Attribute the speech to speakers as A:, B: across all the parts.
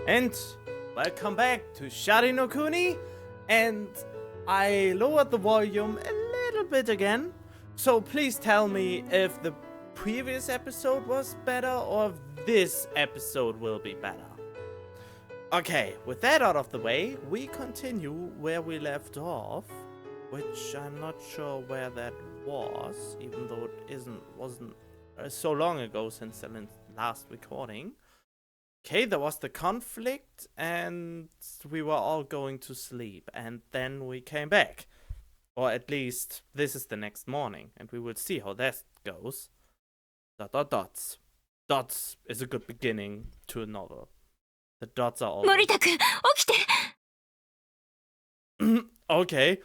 A: And welcome back to Sharin no Kuni. And I lowered the volume a little bit again. So please tell me if the previous episode was better or if this episode will be better. Okay, with that out of the way, we continue where we left off, which I'm not sure where that was, even though it wasn't so long ago since the last recording. Okay, there was the conflict, and we were all going to sleep, and then we came back. Or at least, this is the next morning, and we will see how that goes. ... Dots is a good beginning to a novel. The dots are all...
B: Morita-kun, 起きて!
A: Okay.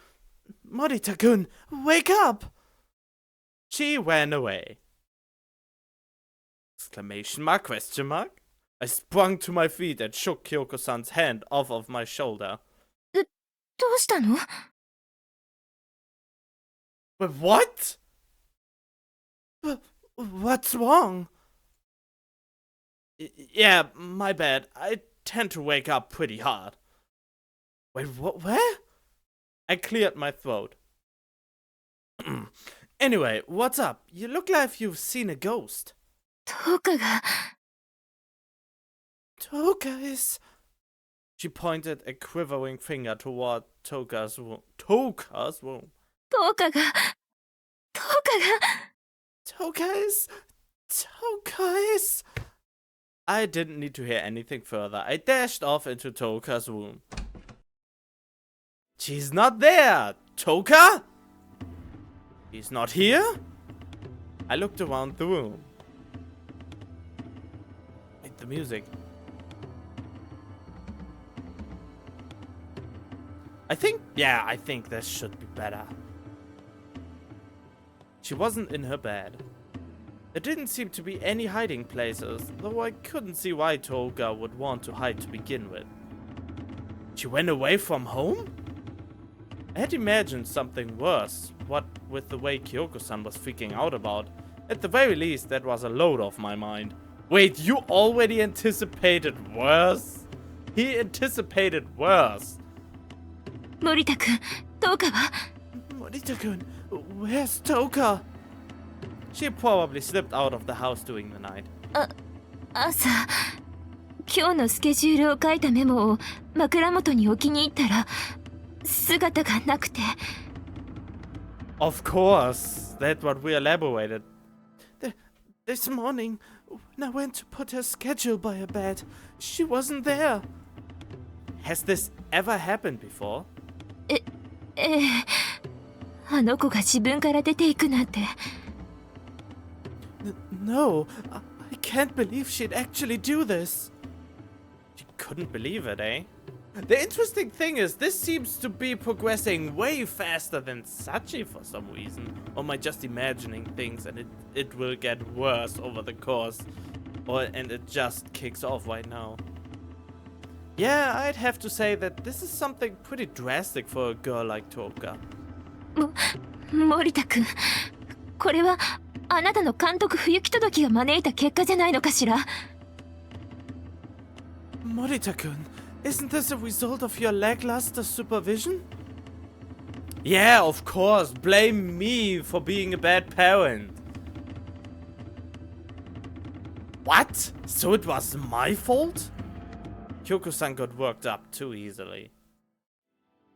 A: Morita-kun, wake up! She ran away. Exclamation mark, question mark? I sprung to my feet and shook Kyoko-san's hand off of my shoulder.
B: どうしたの?
A: But what? What's wrong? Yeah, my bad. I tend to wake up pretty hard. Wait, where? I cleared my throat. Anyway, what's up? You look like you've seen a ghost.
B: Toka ga...
A: Toka is... She pointed a quivering finger toward Toka's room. Toka's room?
B: Toka ga...
A: Toka is... I didn't need to hear anything further. I dashed off into Toka's room. She's not there! Toka? She's not here? I looked around the room. Wait, the music. I think this should be better. She wasn't in her bed. There didn't seem to be any hiding places, though I couldn't see why Toka would want to hide to begin with. She went away from home? I had imagined something worse, what with the way Kyoko-san was freaking out about. At the very least, that was a load off my mind. Wait, you already anticipated worse? He anticipated worse.
B: Morita-kun, Toka wa?
A: Morita-kun, where's Toka? She probably slipped out of the house during the night.
B: 朝、今日のスケジュールを書いたメモを枕元に置きに行ったら、姿がなくて。
A: Of course, that's what we elaborated. This morning, when I went to put her schedule by her bed, she wasn't there. Has this ever happened before?
B: ええ、あの子が自分から出ていくなんて。
A: No, I can't believe she'd actually do this. She couldn't believe it, eh? The interesting thing is, this seems to be progressing way faster than Sachi for some reason. Or am I just imagining things and it will get worse over the course? And it just kicks off right now. Yeah, I'd have to say that this is something pretty drastic for a girl like Toka.
B: 森田君、これはあなたの監督不行き届きが招いた結果じゃないのかしら。
A: Morita-kun, isn't this a result of your lackluster supervision? Yeah, of course. Blame me for being a bad parent. What? So it was my fault? Kyoko-san got worked up too easily.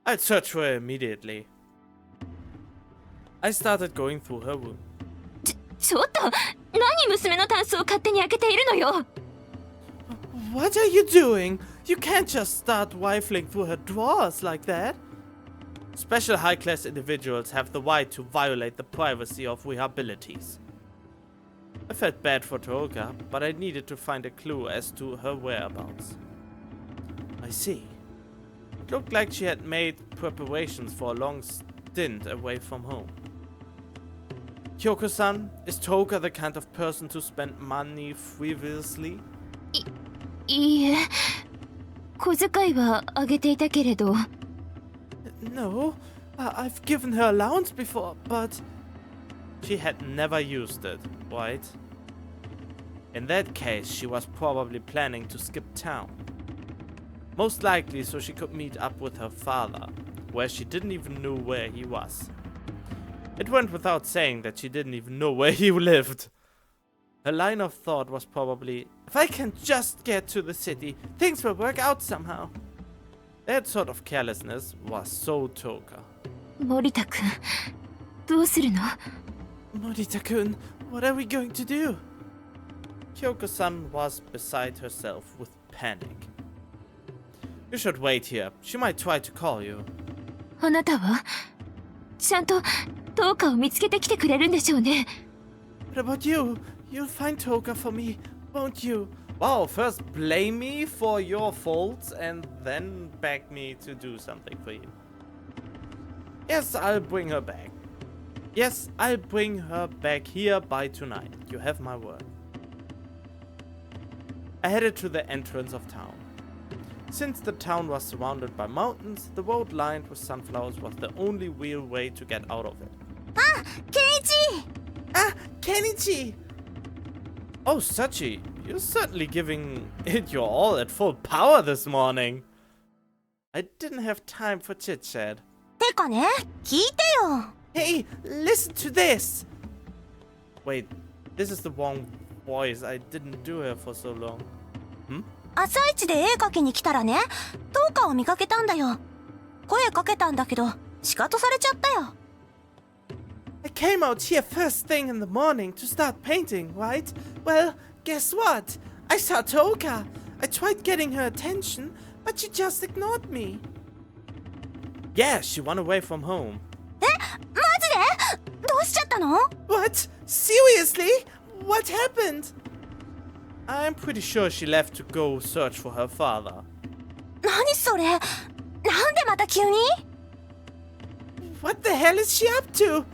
A: I'd search for her immediately. I started going through her room.
B: ちょっと、何娘のタンスを勝手に開けているのよ。
A: What are you doing? You can't just start rifling through her drawers like that. Special high-class individuals have the right to violate the privacy of rehabilities. I felt bad for Toka, but I needed to find a clue as to her whereabouts. I see. It looked like she had made preparations for a long stint away from home. Kyoko-san, is Toka the kind of person to spend money frivolously?
B: いいえ、小遣いはあげていたけれど。
A: No, I've given her allowance before, but she had never used it, right? In that case, she was probably planning to skip town. Most likely so she could meet up with her father, where she didn't even know where he was. It went without saying that she didn't even know where he lived. Her line of thought was probably, if I can just get to the city, things will work out somehow. That sort of carelessness was so Toka.
B: 森田君、どうするの？
A: Morita-kun, what are we going to do? Kyoko-san was beside herself with panic. You should wait here. She might try to call you.
B: あなたはちゃんとトーカを見つけてきてくれるんでしょうね。
A: What about you? You'll find Toka for me, won't you? Wow, first blame me for your faults and then beg me to do something for you. Yes, I'll bring her back. Yes, I'll bring her back here by tonight. You have my word. I headed to the entrance of town. Since the town was surrounded by mountains, the road lined with sunflowers was the only real way to get out of it.
C: Ah, Kenichi!
A: Ah, Kenichi! Oh, Sachi, you're certainly giving it your all at full power this morning. I didn't have time for chit-chat.
C: てかね、聞いてよ。
A: Hey, listen to this! Wait, this is the wrong voice. I didn't do her for so long.
C: 朝一で絵描きに来たらね、トーカを見かけたんだよ。声かけたんだけど、シカトされちゃったよ。
A: I came out here first thing in the morning to start painting, right? Well, guess what? I saw Toka. I tried getting her attention, but she just ignored me. Yeah, she went away from home.
C: マジで？どうしちゃったの？
A: What? Seriously? What happened? I'm pretty sure she left to go search for her father.
C: 何それ？なんでまた急に？
A: What the hell is she up to?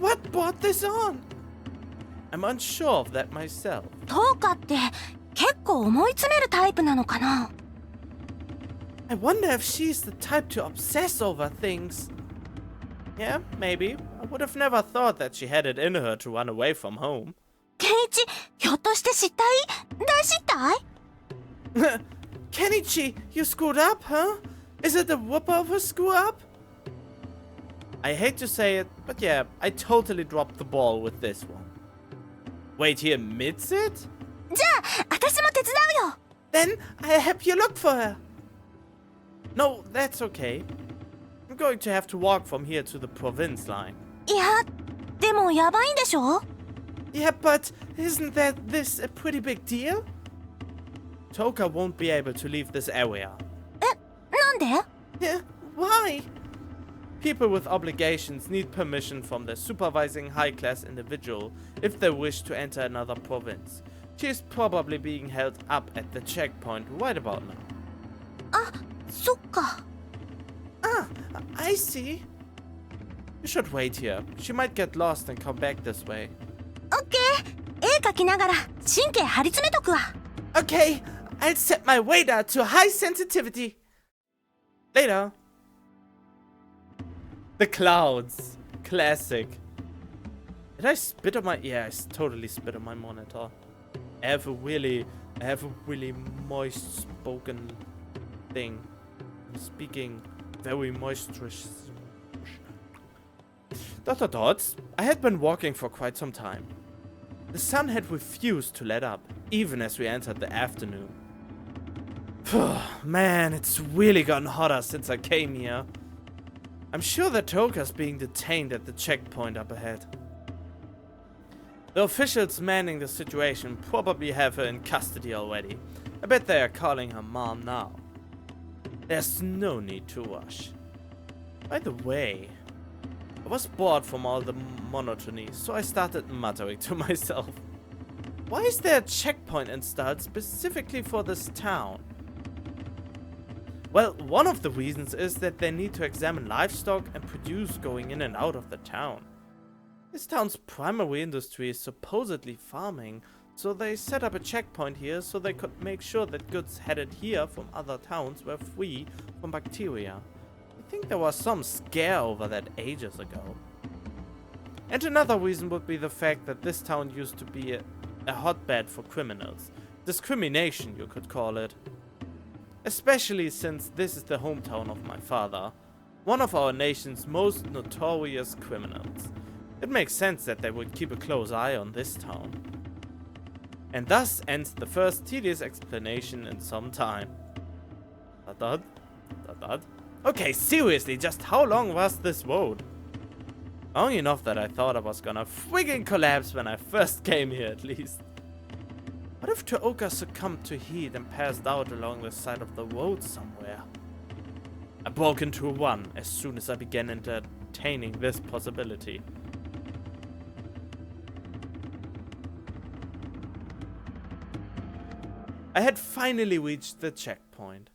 A: What brought this on? I'm unsure of that myself.
C: トーカって結構思い詰めるタイプなのかな？
A: I wonder if she's the type to obsess over things. Yeah, maybe. I would have never thought that she had it in her to run away from home.
C: ケンイチ、ひょっとして失態？大失態？
A: Kenichi, you screwed up, huh? Is it the whooper of a screw up? I hate to say it, but yeah, I totally dropped the ball with this one. Wait, he admits it?
C: じゃあ、私も手伝うよ。
A: Then I'll help you look for her. No, that's okay. I'm going to have to walk from here to the province line.
C: いや、でもやばいんでしょ？
A: Yeah, but isn't this a pretty big deal? Toka won't be able to leave this area.
C: なんで？
A: Yeah, why? People with obligations need permission from their supervising high-class individual if they wish to enter another province. She is probably being held up at the checkpoint right about now.
C: あ、そっか。
A: Ah, I see. You should wait here. She might get lost and come back this way.
C: オッケー。絵描きながら神経張り詰めとくわ。
A: Okay, I'll set my radar to high sensitivity. Later. The clouds. Classic. Did I spit on my... Yeah, I totally spit on my monitor. I have a really moist spoken thing. I'm speaking very moisturous. ... I had been walking for quite some time. The sun had refused to let up, even as we entered the afternoon. Man, it's really gotten hotter since I came here. I'm sure that Toka's being detained at the checkpoint up ahead. The officials manning the situation probably have her in custody already. I bet they are calling her mom now. There's no need to rush. By the way, I was bored from all the monotony, so I started muttering to myself. Why is there a checkpoint installed specifically for this town? Well, one of the reasons is that they need to examine livestock and produce going in and out of the town. This town's primary industry is supposedly farming, so they set up a checkpoint here so they could make sure that goods headed here from other towns were free from bacteria. I think there was some scare over that ages ago. And another reason would be the fact that this town used to be a hotbed for criminals. Discrimination, you could call it. especially since this is the hometown of my father, one of our nation's most notorious criminals. It makes sense that they would keep a close eye on this town. And thus ends the first tedious explanation in some time. Dot. Okay, seriously, just how long was this road? Long enough that I thought I was gonna friggin' collapse when I first came here, at least. What if Tooka succumbed to heat and passed out along the side of the road somewhere? I broke into a run as soon as I began entertaining this possibility. I had finally reached the checkpoint.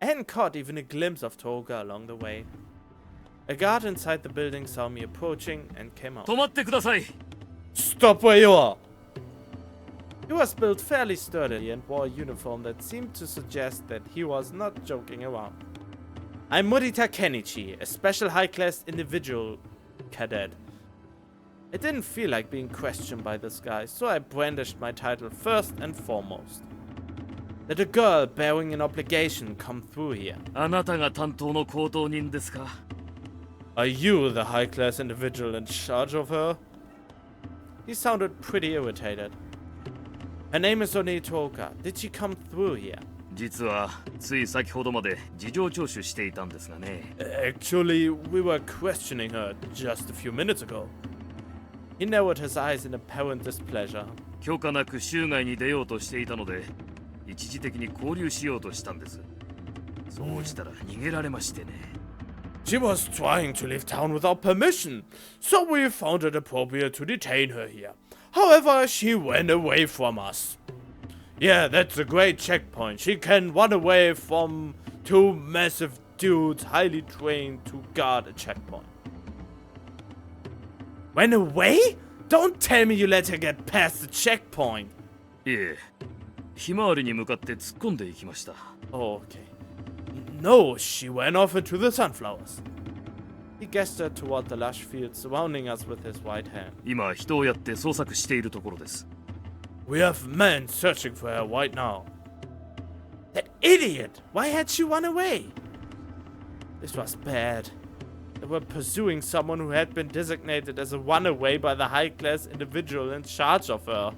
A: I hadn't caught even a glimpse of Tooka along the way. A guard inside the building saw me approaching and came out.
D: 止まってください。
A: Stop where you are! He was built fairly sturdily and wore a uniform that seemed to suggest that he was not joking around. I'm Murita Kenichi, a special high-class individual cadet. It didn't feel like being questioned by this guy, so I brandished my title first and foremost. Let a girl bearing an obligation come through here.
D: あなたが担当の行動人ですか？
A: Are you the high-class individual in charge of her? He sounded pretty irritated. Her name is Oni Tooka. Did she come through here?
D: 実はつい先ほどまで事情聴取していたんですがね。
A: Actually, we were questioning her just a few minutes ago. He narrowed his eyes in apparent displeasure.
D: 許可なく州外に出ようとしていたので、一時的に交流しようとしたんです。そうしたら逃げられましてね。
A: She was trying to leave town without permission, so we found it appropriate to detain her here. However, she went away from us. Yeah, that's a great checkpoint. She can run away from two massive dudes highly trained to guard a checkpoint. Went away? Don't tell me you let her get past the checkpoint.
D: いえ、ひまわりに向かって突っ込んでいきました。
A: Oh, okay. No, she went off into the sunflowers. He gestured toward the lush fields surrounding us with his right hand.
D: 今人をやって捜索しているところです。
A: We have men searching for her right now. That idiot! Why had she run away? This was bad. They were pursuing someone who had been designated as a runaway by the high-class individual in charge of her.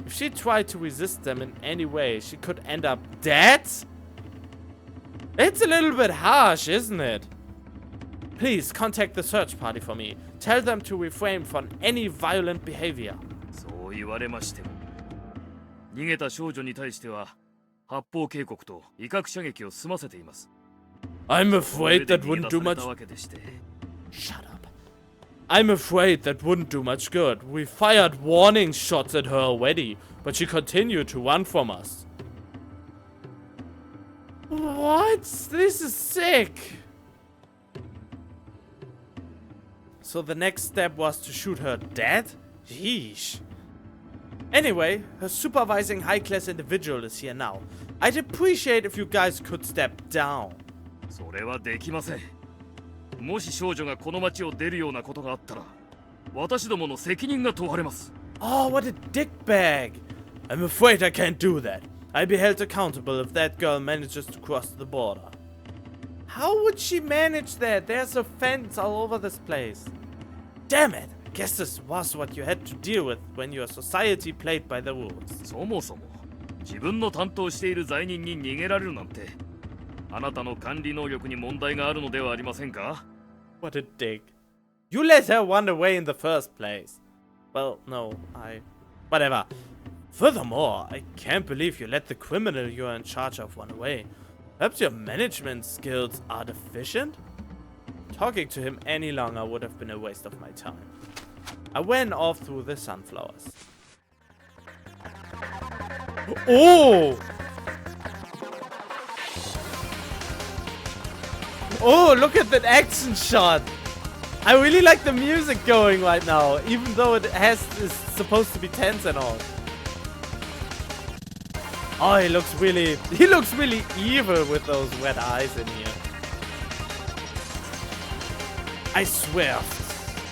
A: If she tried to resist them in any way, she could end up dead? It's a little bit harsh, isn't it? Please contact the search party for me. Tell them to refrain from any violent behavior.
D: そう言われましても、逃げた少女に対しては発砲警告と威嚇射撃を済ませています。
A: I'm afraid that wouldn't do much. Shut up. I'm afraid that wouldn't do much good. We fired warning shots at her already, but she continued to run from us. What? This is sick. So the next step was to shoot her dead? Yeesh. Anyway, her supervising high-class individual is here now. I'd appreciate if you guys could step down.
D: それはできません。もし少女がこの町を出るようなことがあったら、私どもの責任が問われます。
A: Oh, what a dickbag. I'm afraid I can't do that. I'll be held accountable if that girl manages to cross the border. How would she manage that? There's a fence all over this place. Damn it. I guess this was what you had to deal with when your society played by the rules.
D: そもそも自分の担当している罪人に逃げられるなんて、あなたの管理能力に問題があるのではありませんか?
A: What a dick. You let her run away in the first place. Well, no, whatever. Furthermore, I can't believe you let the criminal you're in charge of run away. Perhaps your management skills are deficient? Talking to him any longer would have been a waste of my time. I went off through the sunflowers. Oh! Oh, look at that action shot! I really like the music going right now, even though it is supposed to be tense and all. Oh, he looks really evil with those red eyes in here. I swerved.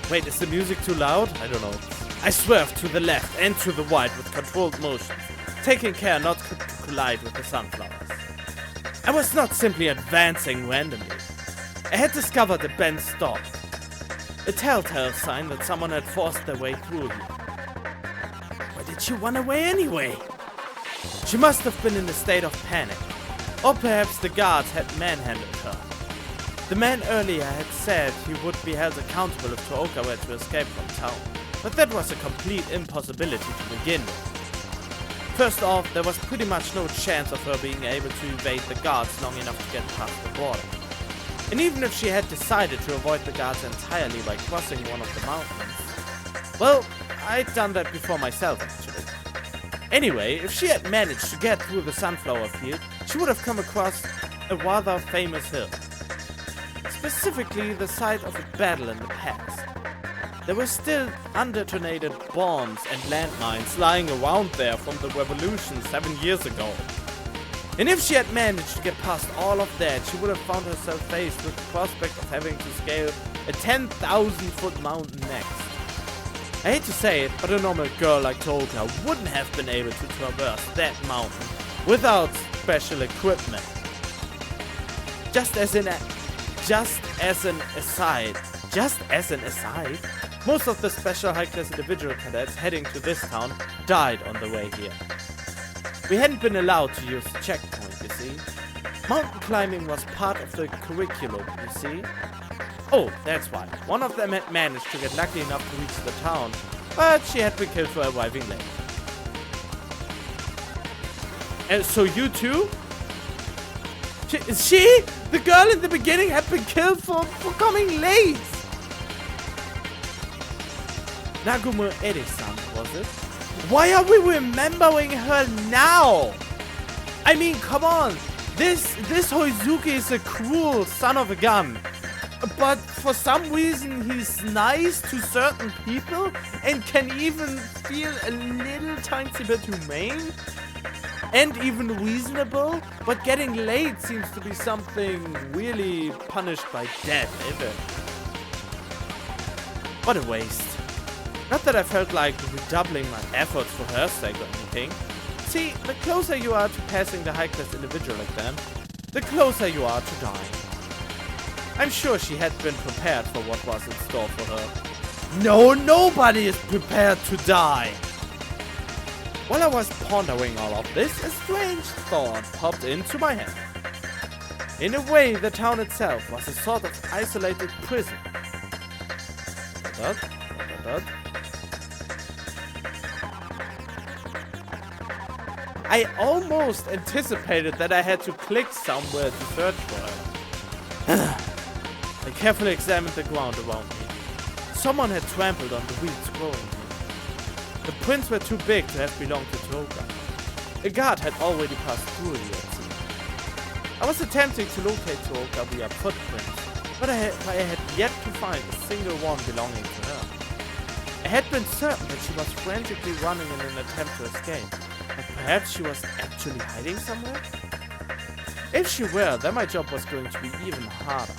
A: Wait, is the music too loud? I don't know. I swerved to the left and to the right with controlled motion, taking care not to collide with the sunflowers. I was not simply advancing randomly. I had discovered a bent stop, a telltale sign that someone had forced their way through here. Why did she run away anyway? She must have been in a state of panic, or perhaps the guards had manhandled her. The man earlier had said he would be held accountable if Tooka were to escape from town, but that was a complete impossibility to begin with. First off, there was pretty much no chance of her being able to evade the guards long enough to get past the border. And even if she had decided to avoid the guards entirely by crossing one of the mountains, well, I'd done that before myself actually. Anyway, if she had managed to get through the sunflower field, she would have come across a rather famous hill. Specifically the site of a battle in the past. There were still undetonated bombs and landmines lying around there from the revolution 7 years ago. And if she had managed to get past all of that, she would have found herself faced with the prospect of having to scale a 10,000-foot mountain next. I hate to say it, but a normal girl like Tooka wouldn't have been able to traverse that mountain without special equipment. Just as an aside, most of the special high-class individual cadets heading to this town died on the way here. We hadn't been allowed to use the checkpoint, you see. Mountain climbing was part of the curriculum, you see. Oh, that's why. One of them had managed to get lucky enough to reach the town, but she had been killed for arriving late. And so you too? She? The girl in the beginning had been killed for coming late! Nagumo Eri-san, was it? Why are we remembering her now? I mean, come on! This Hoizuki is a cruel son of a gun. But for some reason he's nice to certain people and can even feel a little tiny bit humane. And even reasonable, but getting late seems to be something really punished by death, isn't it? What a waste. Not that I felt like redoubling my efforts for her sake or anything. See, the closer you are to passing the high-class individual exam, the closer you are to dying. I'm sure she had been prepared for what was in store for her. No, nobody is prepared to die! While I was pondering all of this, a strange thought popped into my head. In a way, the town itself was a sort of isolated prison. I almost anticipated that I had to click somewhere to search for her. I carefully examined the ground around me. Someone had trampled on the weeds growing here. The prints were too big to have belonged to Tooka. A guard had already passed through here, it seemed. I was attempting to locate Tooka via footprints, but I had yet to find a single one belonging to her. I had been certain that she was frantically running in an attempt to escape, but perhaps she was actually hiding somewhere? If she were, then my job was going to be even harder.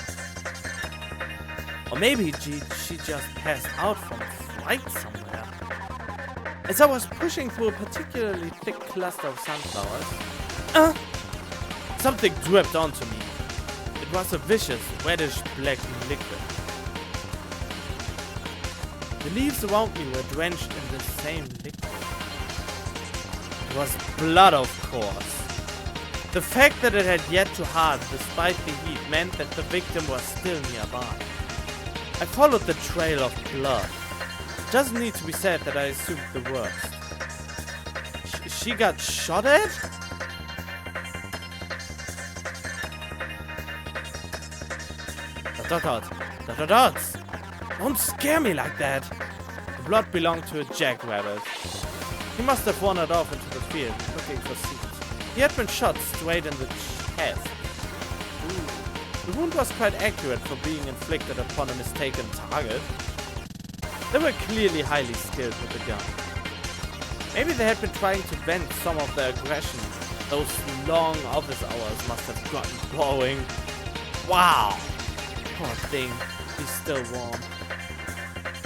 A: Or maybe she just passed out from fright somewhere. As I was pushing through a particularly thick cluster of sunflowers, something dripped onto me. It was a vicious, reddish black liquid. The leaves around me were drenched in the same liquid. It was blood, of course. The fact that it had yet to harden despite the heat meant that the victim was still nearby. I followed the trail of blood. It doesn't need to be said that I assumed the worst. She got shot at? Dots. Don't scare me like that. The blood belonged to a jackrabbit. He must have wandered off into the field, looking for seeds. He had been shot straight in the chest. Ooh. The wound was quite accurate for being inflicted upon a mistaken target. They were clearly highly skilled with the gun. Maybe they had been trying to vent some of their aggression. Those long office hours must have gotten boring. Wow! Poor thing, he's still warm.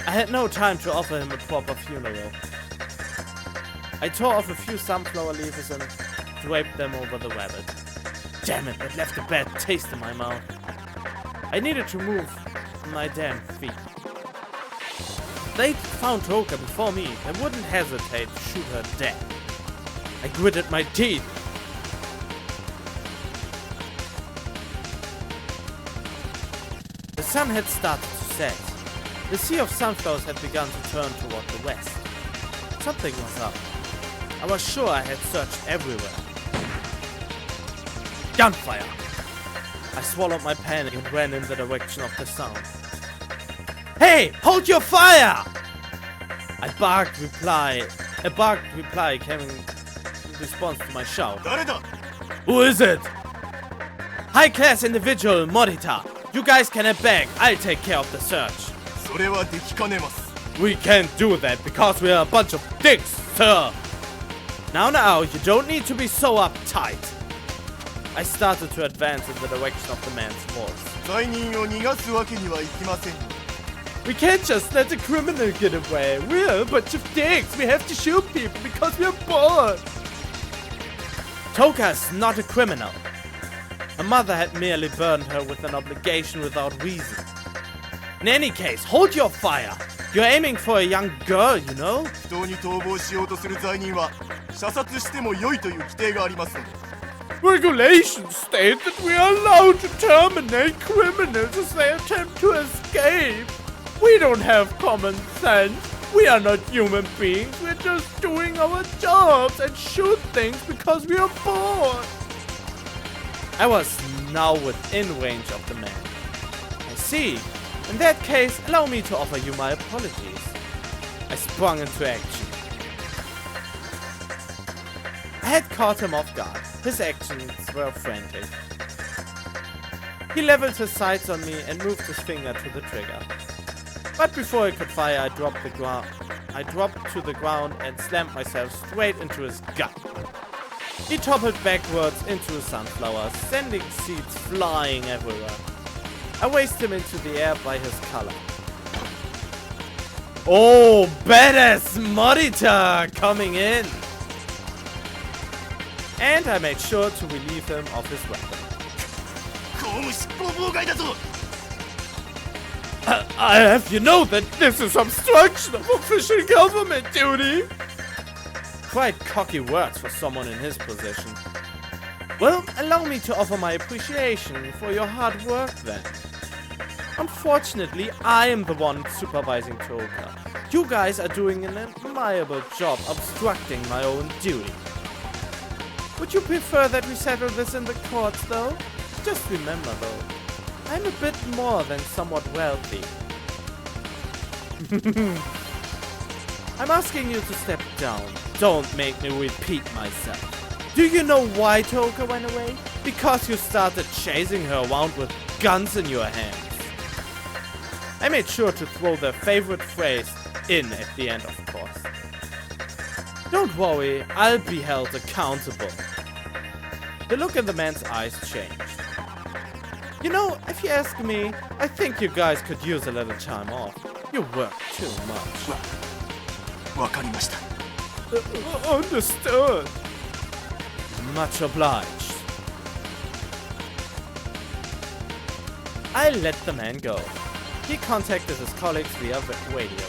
A: I had no time to offer him a proper funeral. I tore off a few sunflower leaves and draped them over the rabbit. Damn it, that left a bad taste in my mouth. I needed to move my damn feet. They found Toka before me and wouldn't hesitate to shoot her dead. I gritted my teeth. The sun had started to set. The sea of sunflowers had begun to turn toward the west. Something was up. I was sure I had searched everywhere. Gunfire! I swallowed my panic and ran in the direction of the sound. Hey! Hold your fire! A barked reply came in response to my shout. Who is it? High-class individual, Morita. You guys can head back. I'll take care of the search. We can't do that because we are a bunch of dicks, sir. Now, you don't need to be so uptight. I started to advance in the direction of the man's voice. We can't just let the criminal get away. We're a bunch of dicks. We have to shoot people because we're bored. Toka's not a criminal. Her mother had merely burned her with an obligation without reason. In any case, hold your fire. You're aiming for a young girl, you know? Regulations state that we are allowed to terminate criminals as they attempt to escape. We don't have common sense. We are not human beings. We're just doing our jobs and shoot things because we are bored. I was now within range of the man. I see. In that case, allow me to offer you my apologies. I sprung into action. I had caught him off guard. His actions were frantic. He leveled his sights on me and moved his finger to the trigger. But before he could fire, I dropped to the ground and slammed myself straight into his gut. He toppled backwards into the sunflowers, sending seeds flying everywhere. I raced him into the air by his collar. Oh, badass Morita coming in! And I made sure to relieve him of his weapon. I have you know that this is obstruction of official government duty. Quite cocky words for someone in his position. Well, allow me to offer my appreciation for your hard work then. Unfortunately, I am the one supervising Toka. You guys are doing an admirable job obstructing my own duty. Would you prefer that we settle this in the courts though? Just remember though, I'm a bit more than somewhat wealthy. I'm asking you to step down. Don't make me repeat myself. Do you know why Toka went away? Because you started chasing her around with guns in your hands. I made sure to throw their favorite phrase in at the end, of course. Don't worry, I'll be held accountable. The look in the man's eyes changed. You know, if you ask me, I think you guys could use a little time off. You work too much. Understood. Much obliged. I let the man go. He contacted his colleagues via radio.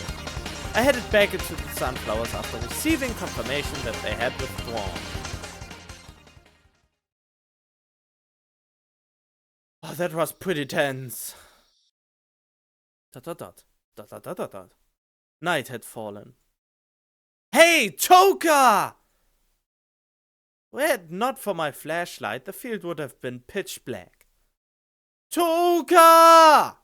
A: I headed back into the sunflowers after receiving confirmation that they had withdrawn. Oh, that was pretty tense. ... Night had fallen. Hey, Toka! Were it not for my flashlight, the field would have been pitch black. Toka!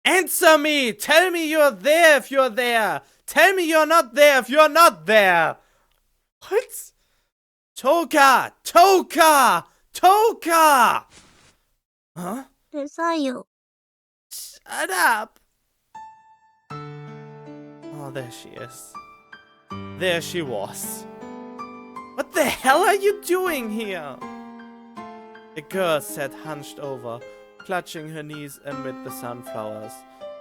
A: Answer me! Tell me you're there if you're there! Tell me you're not there if you're not there! What? Toka! Toka! Toka! Huh?
C: うるさいよ。
A: Shut up! Oh, there she is. There she was. What the hell are you doing here? The girl sat hunched over, clutching her knees amid the sunflowers.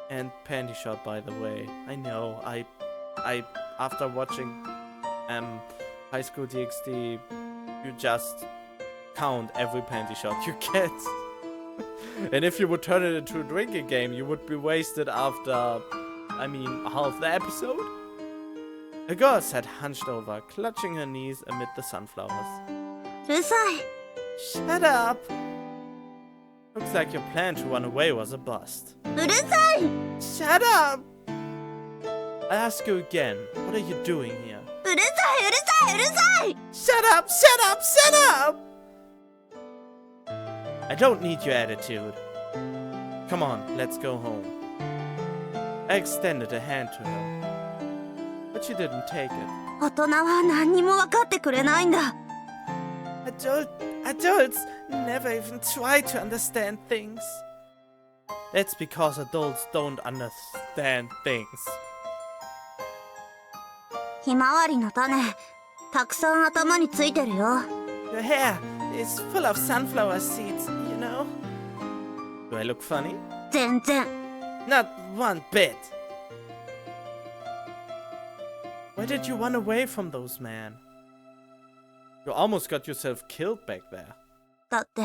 A: And panty shot, by the way. I know, I after watching High School DxD, you just count every panty shot you get. And if you would turn it into a drinking game, you would be wasted after, half the episode. A girl sat hunched over, clutching her knees amid the sunflowers.
C: うるさい。
A: Shut up! Looks like your plan to run away was a bust.
C: うるさい。
A: Shut up! I ask you again, what are you doing here?
C: うるさい、うるさい、うるさい。
A: Shut up! Shut up! Shut up! I don't need your attitude. Come on, let's go home. I extended a hand to her, but she didn't take it.
C: 大人は何にも分かってくれないんだ。
A: Adults never even try to understand things. That's because adults don't understand things.
C: ひまわりの種、たくさん頭についてるよ。
A: Your hair is full of sunflower seeds, you know. Do I look funny?
C: 全然。
A: Not one bit. Why did you run away from those men? You almost got yourself killed back there.
C: だって、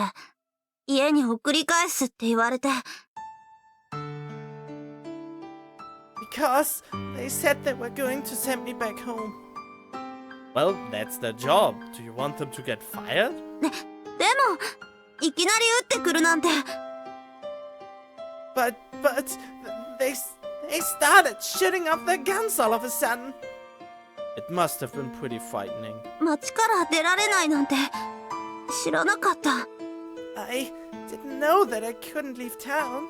C: 家に送り返すって言われて。
A: Because they said they were going to send me back home. Well, that's their job. Do you want them to get fired?
C: でも、いきなり撃ってくるなんて。
A: But they started shooting off their guns all of a sudden. It must have been pretty frightening.
C: 街から出られないなんて知らなかった。
A: I didn't know that I couldn't leave town.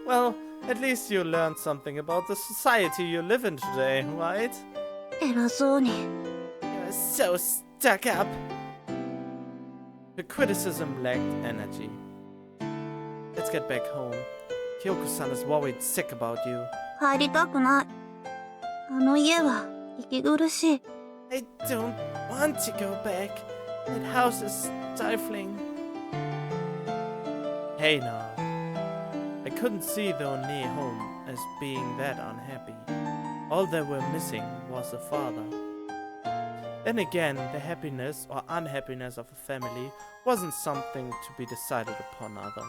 A: Well, at least you learned something about the society you live in today, right?
C: 偉そうに。
A: You're so stuck up. The criticism lacked energy. Let's get back home. Kyoko-san is worried sick about you.
C: 帰りたくない。あの家は息苦しい。
A: I don't want to go back. That house is stifling. Hey now. I couldn't see the One home as being that unhappy. All they were missing was a father. Then again, the happiness or unhappiness of a family wasn't something to be decided upon others.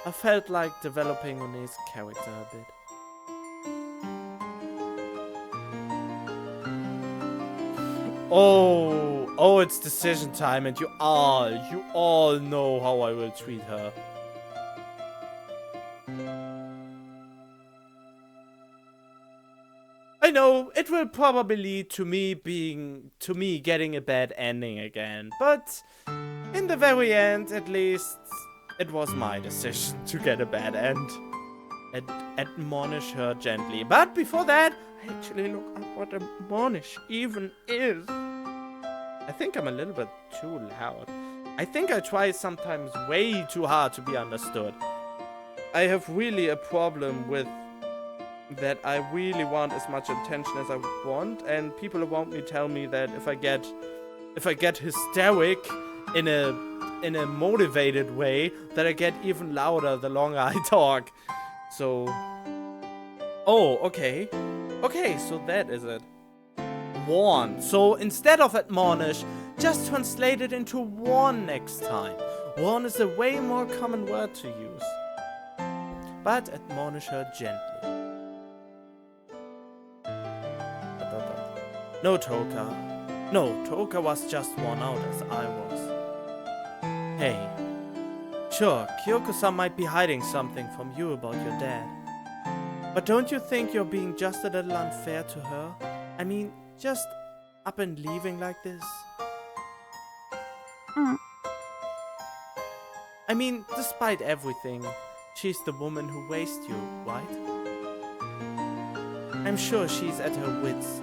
A: I felt like developing One's character a bit. Oh, it's decision time, and you all know how I will treat her. I know, it will probably lead to me getting a bad ending again, but in the very end, at least, it was my decision to get a bad end. Admonish her gently. But before that, I actually look up what admonish even is. I think I'm a little bit too loud. I think I try sometimes way too hard to be understood. I have really a problem with that. I really want as much attention as I want, and people around me tell me that if I get hysteric in a motivated way, that I get even louder the longer I talk. So, oh, okay, so that is it. Warn. So instead of admonish, just translate it into warn next time. Warn is a way more common word to use. But admonish her gently. No, Toka was just worn out as I was. Hey. Sure, Kyoko-san might be hiding something from you about your dad. But don't you think you're being just a little unfair to her? I mean, just up and leaving like this? I mean, despite everything, she's the woman who raised you, right? I'm sure she's at her wits'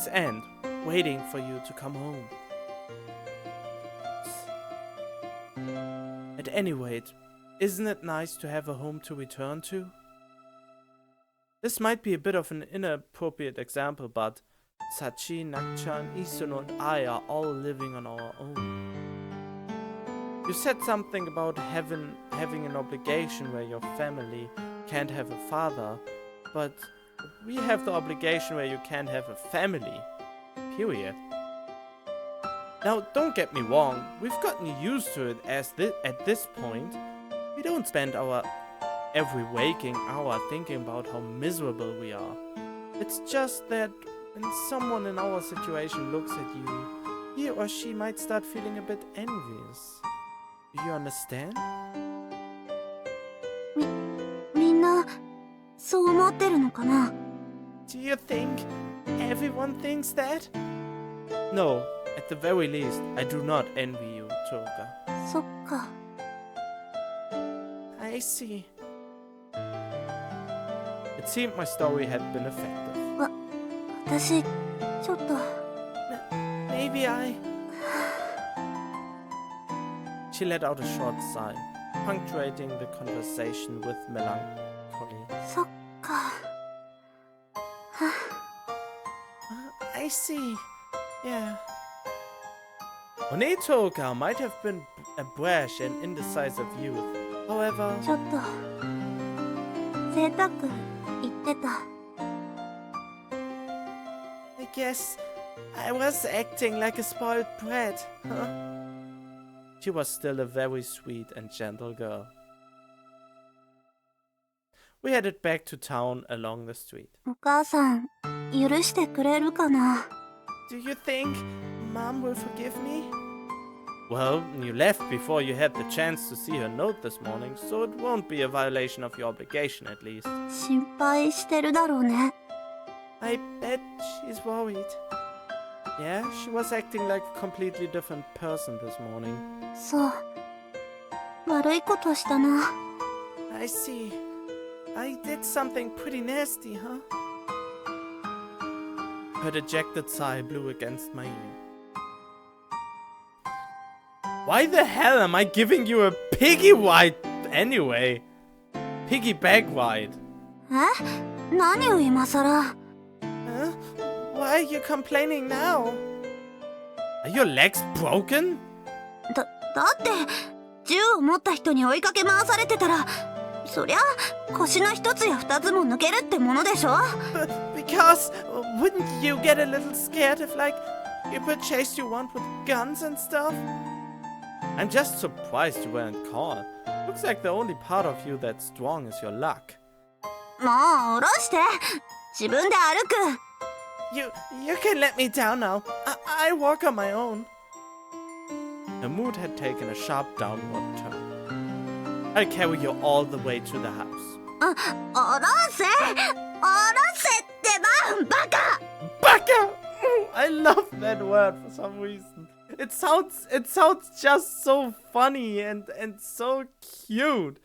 A: end, waiting for you to come home. At any rate, isn't it nice to have a home to return to? This might be a bit of an inappropriate example, but Sachi, Nakchan, Isuno and I are all living on our own. You said something about having an obligation where your family can't have a father, but we have the obligation where you can't have a family. period. Now, don't get me wrong, we've gotten used to it at this point. We don't spend our every waking hour thinking about how miserable we are. It's just that when someone in our situation looks at you, he or she might start feeling a bit envious. Do you understand?
C: みんなそう思ってるのかな？
A: Do you think everyone thinks that? No, at the very least, I do not envy you, Toga.
C: そっか。
A: I see. It seemed my story had been effective.
C: 私ちょっと
A: Maybe I... She let out a short sigh, punctuating the conversation with melancholy.
C: そっか。
A: I see. Yeah. Onetoga might have been a brash and indecisive youth. However...
C: ちょっと贅沢言ってた。
A: I guess I was acting like a spoiled brat, huh? She was still a very sweet and gentle girl. We headed back to town along the street.
C: お母さん許してくれるかな？
A: Do you think Mom will forgive me? Well, you left before you had the chance to see her note this morning, so it won't be a violation of your obligation at least.
C: 心配してるだろうね。
A: I bet she's worried. Yeah, she was acting like a completely different person this morning.
C: そう。悪いことしたな。
A: I see. I did something pretty nasty, huh? Her dejected sigh blew against my ear. Why the hell am I giving you a piggy ride anyway? Piggyback ride.
C: え？何を今さら？
A: Huh? Why are you complaining now? Are your legs broken?
C: だって銃を持った人に追いかけ回されてたらそりゃ腰の一つや二つも抜けるってものでしょ？
A: Because wouldn't you get a little scared if like people chased you around with guns and stuff? I'm just surprised you weren't caught. Looks like the only part of you that's strong is your luck.
C: もう下ろして自分で歩く。
A: You can let me down now. I walk on my own. Her mood had taken a sharp downward turn. I'll carry you all the way to the house.
C: 下ろせってばバカ！
A: Baka! I love that word for some reason. It sounds just so funny and so cute.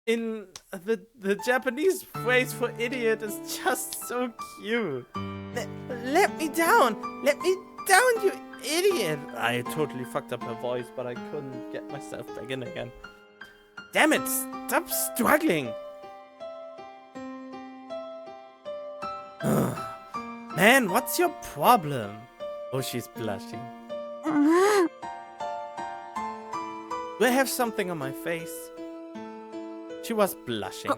A: In the Japanese phrase for idiot is just so cute. Let me down! Let me down, you idiot! I totally fucked up her voice, but I couldn't get myself back in again. Damn it! Stop struggling! Man, what's your problem? Oh, she's blushing. Do I have something on my face? She was blushing.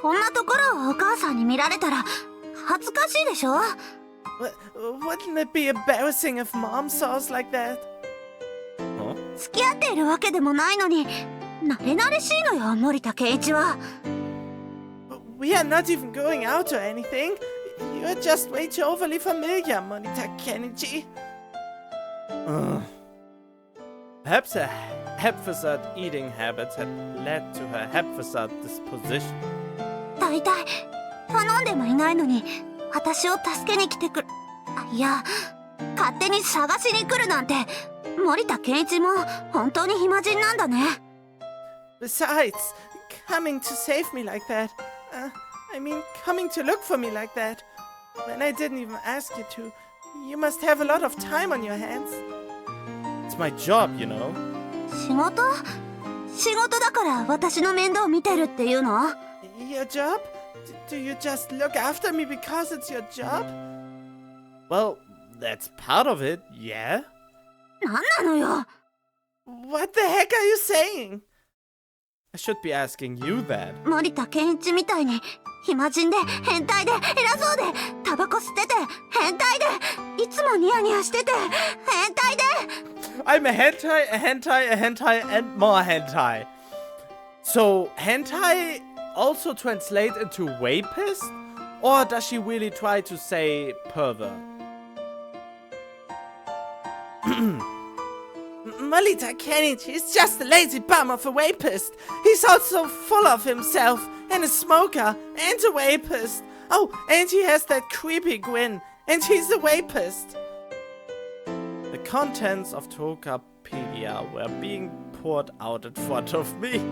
C: こんなところをお母さんに見られたら恥ずかしいでしょ？
A: Wouldn't it be embarrassing if Mom saw us like that? Huh?
C: 付き合っているわけでもないのに慣れ慣れしいのよ森田圭一は。
A: We are not even going out or anything. You're just way too overly familiar, Monita Kenichi. Perhaps her haphazard eating habits had led to her haphazard disposition.
C: 大体頼んでもいないのに私を助けに来てくる。いや勝手に探しに来るなんて森田健一も本当に暇人なんだね。
A: Besides, coming to save me like that. I mean, coming to look for me like that. When I didn't even ask you to. You must have a lot of time on your hands. It's my job, you know.
C: 仕事だから私の面倒見てるっていうの？
A: Your job? Do you just look after me because it's your job? Well, that's part of it, yeah.
C: なんなのよ。
A: What the heck are you saying? I should be asking you that.
C: 森田健一みたいに暇人で変態で偉そうでタバコ吸ってて変態でいつもニヤニヤしてて変態で
A: I'm a hentai, a hentai, a hentai, and more hentai. So, hentai also translate into rapist? Or does she really try to say pervert? Molita Kenichi is just a lazy bum of a rapist. He's also full of himself, and a smoker, and a rapist. Oh, and he has that creepy grin, and he's a rapist. The contents of Tokapedia were being poured out in front of me.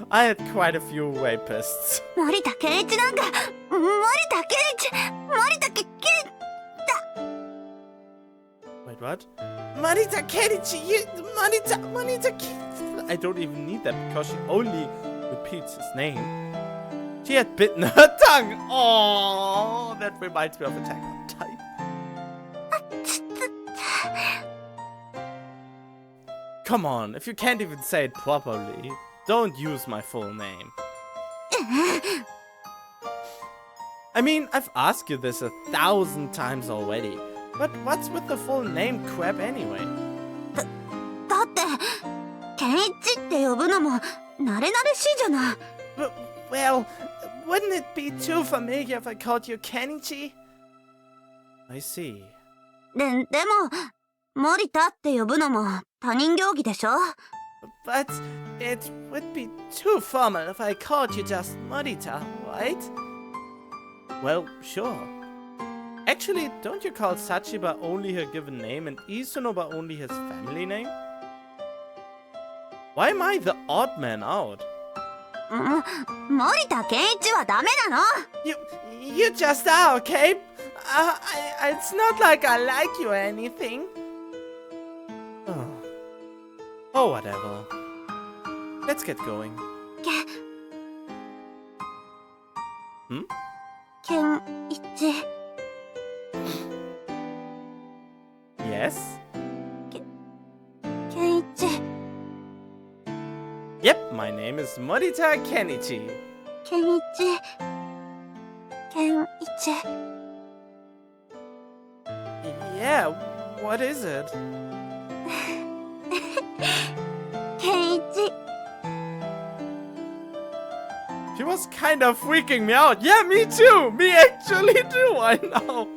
A: I had quite a few rapists.
C: 森田健一なんか森田健一森田健一
A: Wait, what? Monita Kenichi, Monita Kenichi. I don't even need that because she only repeats his name. She had bitten her tongue. Oh, that reminds me of Attack on Titan. Come on, if you can't even say it properly, don't use my full name. I mean, I've asked you this 1,000 times already. But what's with the full name crap anyway?
C: だって健一って呼ぶのも慣れ慣れしいじゃない
A: Well, wouldn't it be too familiar if I called you Kenichi? I see.
C: でも森田って呼ぶのも他人行儀でしょ
A: But it would be too formal if I called you just Morita, right? Well, sure. Actually, don't you call Sachiba only her given name and Isunoba only his family name? Why am I the odd man out?
C: 森田健一はダメなの
A: You just are, okay? It's not like I like you or anything. Oh, whatever. Let's get going.
C: 健一
A: Yes?
C: 健一
A: Yep, my name is Morita Kenichi.
C: 健一健一
A: Yeah, what is it?
C: 健一
A: She was kind of freaking me out. Yeah, me too. Me actually too. I know.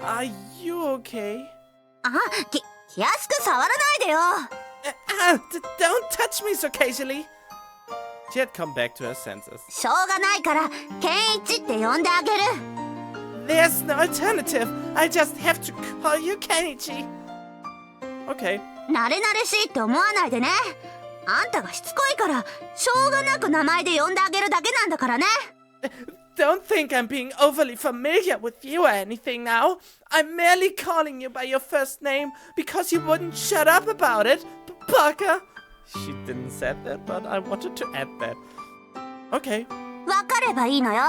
A: Are you okay?
C: あ気安く触らないでよ
A: Don't touch me so casually. She had come back to her senses.
C: しょうがないから健一って呼んであげる
A: There's no alternative. I just have to call you Kenichi. Okay.
C: 慣れ慣れしいって思わないでねあんたがしつこいからしょうがなく名前で呼んであげるだけなんだからね
A: Don't think I'm being overly familiar with you or anything now. I'm merely calling you by your first name because you wouldn't shut up about it, Parker. She didn't say that, but I wanted to add that. Okay.
C: 分かればいいのよ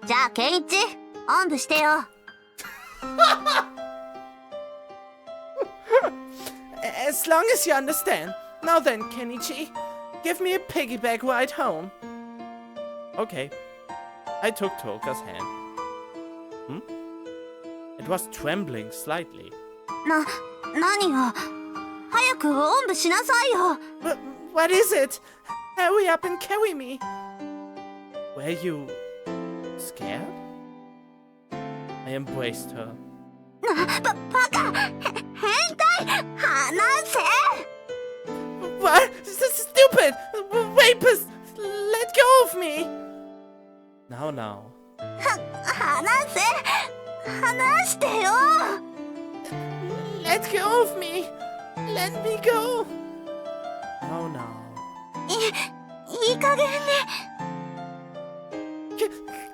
C: じゃあ健一おんぶしてよ
A: As long as you understand. Now then, Kenichi, give me a piggyback ride home. Okay. I took Toka's hand. It was trembling slightly.
C: 何よ早くおんぶしなさいよ
A: What is it? Hurry up and carry me. Were you scared? I embraced her.
C: バカ変態離せ
A: What? Stupid! Rapist! Let go of me! Now.
C: 離せ離してよ
A: Let go of me! Let me go! Now.
C: いい加減に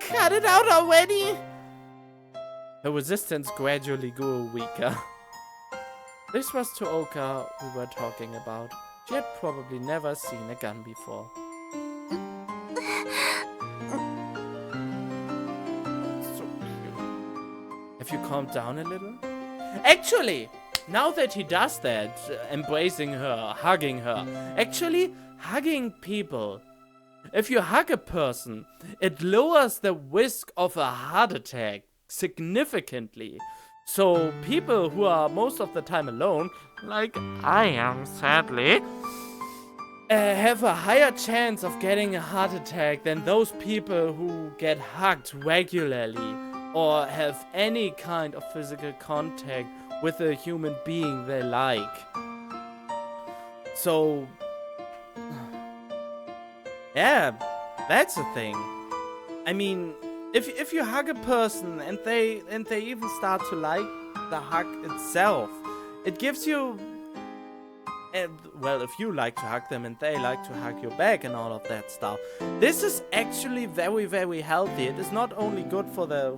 A: Cut it out already! Her resistance gradually grew weaker. This was Tooka we were talking about. She had probably never seen a gun before. So cute. Have you calmed down a little? Actually, now that he does that, embracing her, hugging her, actually hugging people if you hug a person, it lowers the risk of a heart attack significantly. So people who are most of the time alone, like I am sadly, have a higher chance of getting a heart attack than those people who get hugged regularly or have any kind of physical contact with a human being they like. So, yeah, that's the thing. I mean, if you hug a person and they even start to like the hug itself, it gives you, well, if you like to hug them and they like to hug you back and all of that stuff, this is actually very, very healthy. It is not only good for the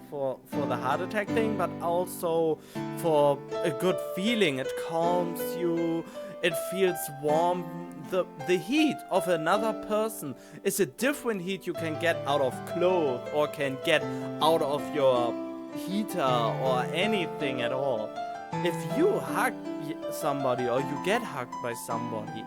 A: heart attack thing, but also for a good feeling. It calms you. It feels warm. The heat of another person is a different heat you can get out of clothes or can get out of your heater or anything at all. If you hug somebody or you get hugged by somebody,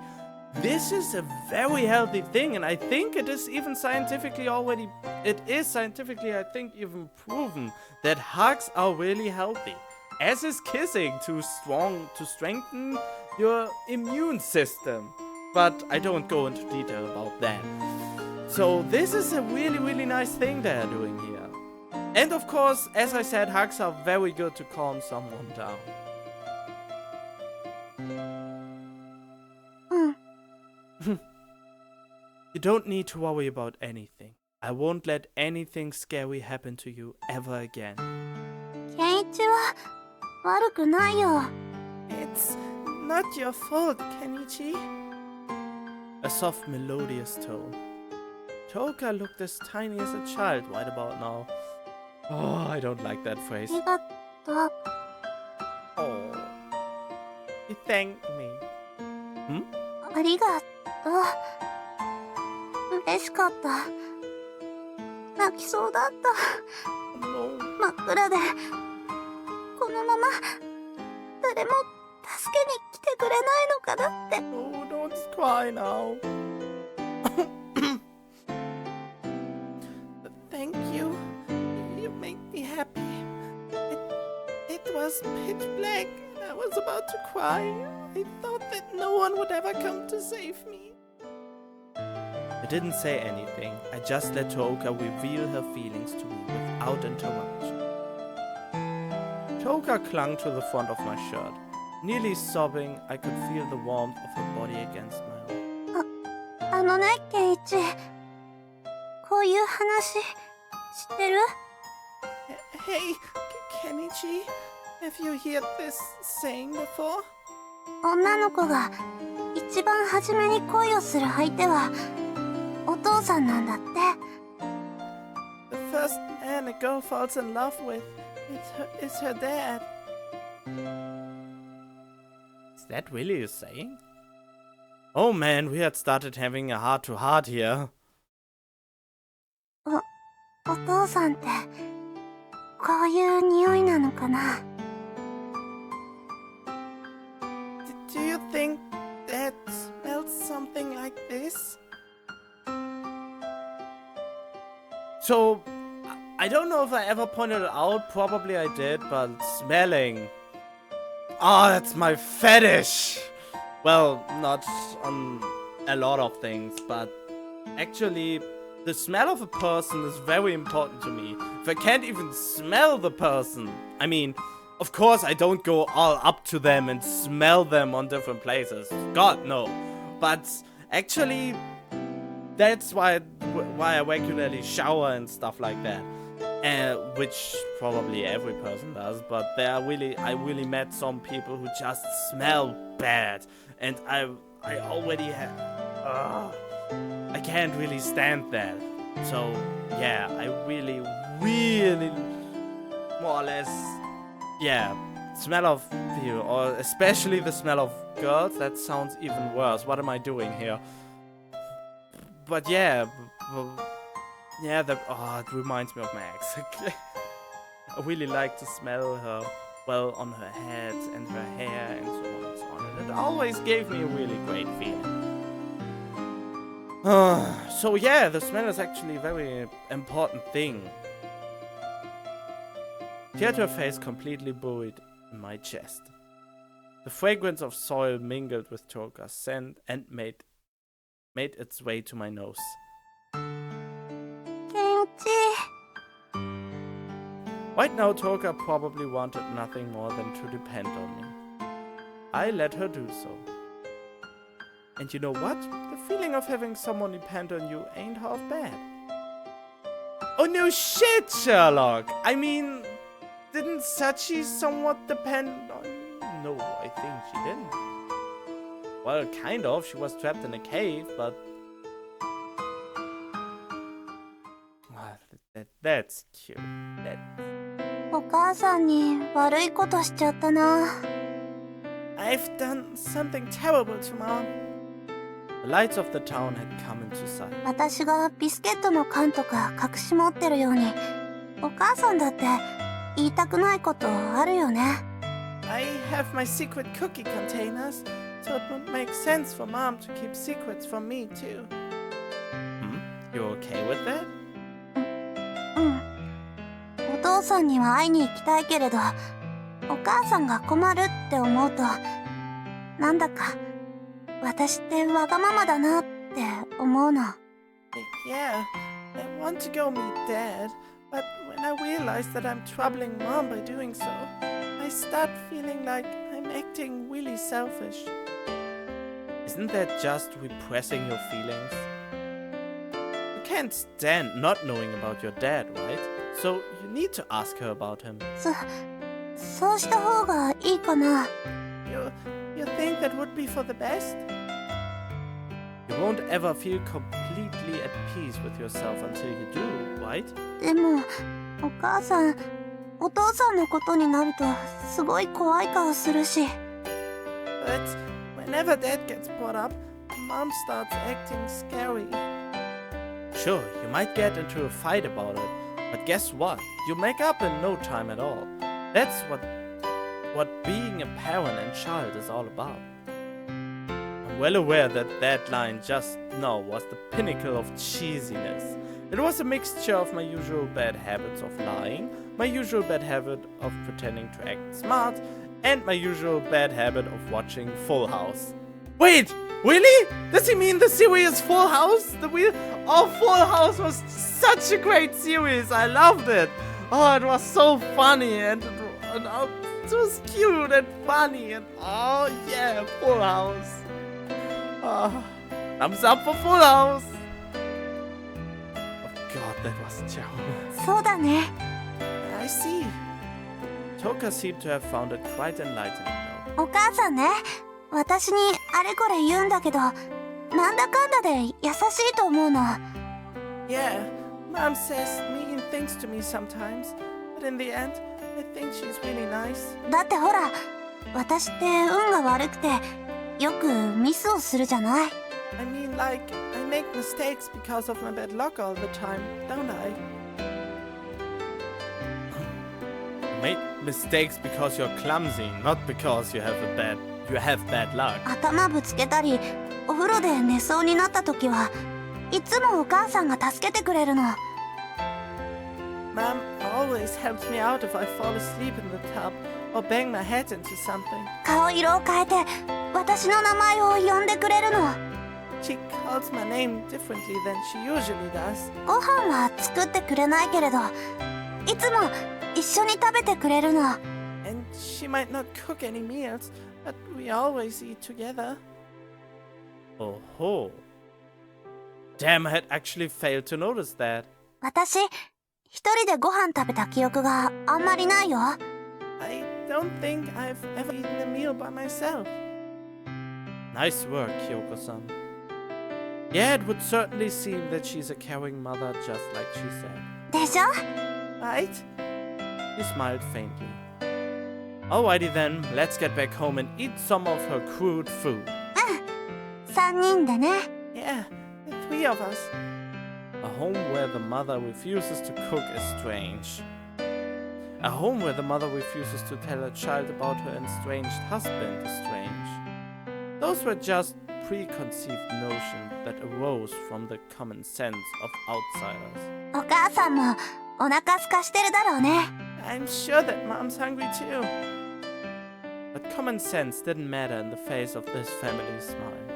A: this is a very healthy thing, and I think it is even scientifically I think, even proven that hugs are really healthy. As is kissing to strengthen your immune system. But I don't go into detail about that. So this is a really, really nice thing they are doing here. And of course, as I said, hugs are very good to calm someone down. You don't need to worry about anything. I won't let anything scary happen to you ever again.
C: ケンイチは悪くないよ。
A: It's not your fault, Kenichi. A soft, melodious tone. Toka looked as tiny as a child right about now. Oh, I don't like that phrase.
C: ありがとう。
A: Oh, he thanked me. Hmm?
C: ありがとう。嬉しかった。泣きそうだった。
A: No.
C: 真っ暗で、このまま誰も助けに来てくれないのかなって。
A: Oh, don't cry now. Thank you. You make me happy. It was pitch black and I was about to cry. I thought that no one would ever come to save me. I didn't say anything. I just let Toka reveal her feelings to me without interruption. Toka clung to the front of my shirt. Nearly sobbing, I could feel the warmth of her body against my own.
C: あのね、ケンイチ。こういう話、知ってる？
A: Hey, Kenichi, have you heard this saying before?
C: 女の子が一番初めに恋をする相手はお父さんなんだって。
A: The first man a girl falls in love with is her dad. Is that really a saying? Oh man, we had started having a heart-to-heart here.
C: お父さんってこういう匂いなのかな？
A: Do you think that smells something like this? So, I don't know if I ever pointed it out, probably I did, but smelling. Oh, that's my fetish! Well, not on a lot of things, but actually, the smell of a person is very important to me. If I can't even smell the person, I mean, of course I don't go all up to them and smell them on different places. God, no. But actually, that's why I regularly shower and stuff like that. Which probably every person does, but I really met some people who just smell bad. And I already have... I can't really stand that. So, yeah, I really, more or less, yeah, smell of you, or especially the smell of girls, that sounds even worse. What am I doing here? But yeah, it reminds me of my ex. I really like to smell her, well, on her head and her hair and so on and so on. And it always gave me a really great feeling. So yeah, the smell is actually a very important thing. She had her face completely buried in my chest. The fragrance of soil mingled with Torka's scent and made its way to my nose.
C: ケンチ。
A: Right now, Torka probably wanted nothing more than to depend on me. I let her do so. And you know what? The feeling of having someone depend on you ain't half bad. Oh no shit, Sherlock! I mean, didn't Sachi somewhat depend on me? No, I think she didn't. Well, kind of. She was trapped in a cave, but... That's cute.
C: お母さんに悪いことしちゃったな。
A: I've done something terrible to Mom. The lights of the town had come into sight.
C: 私がビスケットの缶とか隠し持ってるように、お母さんだって言いたくないことあるよね。
A: I have my secret cookie containers, so it would make sense for Mom to keep secrets from me too. You okay with that?
C: うん。お父さんには会いに行きたいけれど、お母さんが困るって思うと、なんだか私ってわがままだなって思うの。
A: Yeah, I want to go meet Dad, but when I realize that I'm troubling Mom by doing so, I start feeling like I'm acting really selfish. Isn't that just repressing your feelings? You can't stand not knowing about your dad, right? So you need to ask her about him.
C: そうした方がいいかな。
A: You think that would be for the best? You won't ever feel completely at peace with yourself until you do, right?
C: でも、お母さん、お父さんのことになるとすごい怖い顔するし。
A: But whenever Dad gets brought up, Mom starts acting scary. Sure, you might get into a fight about it, but guess what? You make up in no time at all. That's what being a parent and child is all about. I'm well aware that line just now was the pinnacle of cheesiness. It was a mixture of my usual bad habits of lying, my usual bad habit of pretending to act smart, and my usual bad habit of watching Full House. Wait! Really? Does he mean the series Full House? Full House was such a great series. I loved it. Oh, it was so funny and it was cute and funny and oh yeah, Full House. Thumbs up for Full House. Oh god, that was terrible.
C: そうだね。
A: I see. Toka seemed to have found it quite enlightening now.
C: お母さんね、私にあれこれ言うんだけど、なんだかんだで優しいと思うの。
A: Yeah, Mom says mean things to me sometimes, but in the end, I think she's really nice.
C: だってほら、私って運が悪くて、よくミスをするじゃない。
A: I mean, like, I make mistakes because of my bad luck all the time, don't I? You make mistakes because you're clumsy, not because you have bad luck.
C: 頭ぶつけたり、お風呂で寝そうになった時はいつもお母さんが助けてくれるの。
A: Mom always helps me out if I fall asleep in the tub or bang my head into something.
C: 顔色を変えて私の名前を呼んでくれるの。
A: She calls my name differently than she usually does.
C: ご飯は作ってくれないけれど、いつも一緒に食べてくれるの。
A: And she might not cook any meals, but we always eat together. Oh ho. Damn, I had actually failed to notice that.
C: 私、一人でご飯食べた記憶があんまりないよ。
A: I don't think I've ever eaten a meal by myself. Nice work, Kyoko-san. Yeah, it would certainly seem that she's a caring mother, just like she said.
C: でしょ？
A: Right? He smiled faintly. Alrighty then, let's get back home and eat some of her crude food.
C: 3人でね。
A: Yeah, the three of us. A home where the mother refuses to cook is strange. A home where the mother refuses to tell her child about her estranged husband is strange. Those were just preconceived notion that arose from the common sense of outsiders.
C: お母さんもお腹空かしてるだろうね。
A: I'm sure that Mom's hungry too. But common sense didn't matter in the face of this family's smiles.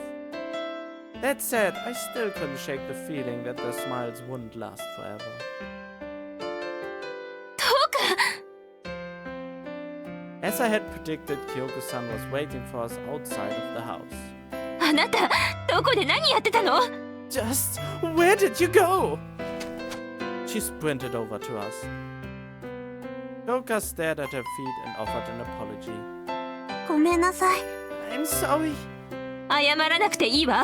A: That said, I still couldn't shake the feeling that their smiles wouldn't last forever.
B: どうか
A: As I had predicted, Kyoko-san was waiting for us outside of the house.
B: あなたどこで何やってたの？
A: Just, where did you go? She sprinted over to us. Kyoko stared at her feet and offered an apology.
C: ごめんなさい。
A: I'm sorry.
B: 謝らなくていいわ。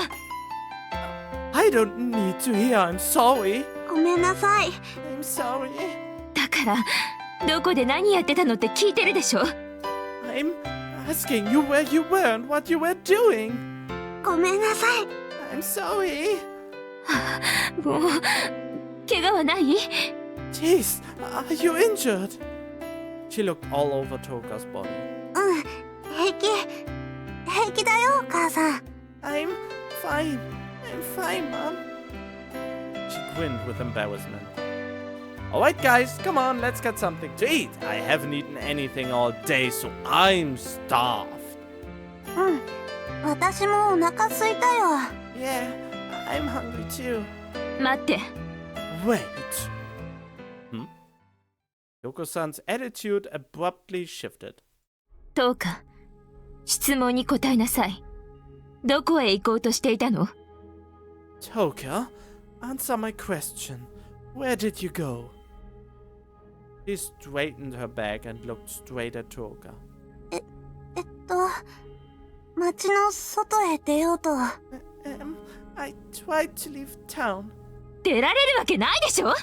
A: I don't need to hear I'm sorry.
C: ごめんなさい。
A: I'm sorry.
B: だからどこで何やってたのって聞いてるでしょ。
A: I'm asking you where you were and what you were doing.
C: ごめんなさい。
A: I'm sorry.
B: もう怪我はない？
A: Jeez, are you injured? She looked all over Toka's body.
C: うん、平気だよ、お母さん。
A: I'm fine. I'm fine, Mom. She grinned with embarrassment. Alright, guys, come on, let's get something to eat. I haven't eaten anything all day, so I'm starved.
C: うん、私もお腹空いたよ。
A: Yeah, I'm hungry too.
B: 待って。
A: Wait. Yoko-san's attitude abruptly shifted.
B: どうか質問に答えなさい。どこへ行こうとしていたの？
A: Toka, answer my question. Where did you go? She straightened her back and looked straight at Toka.
C: 町の外へ出ようと。
A: I tried to leave town.
B: 出られるわけないでしょ。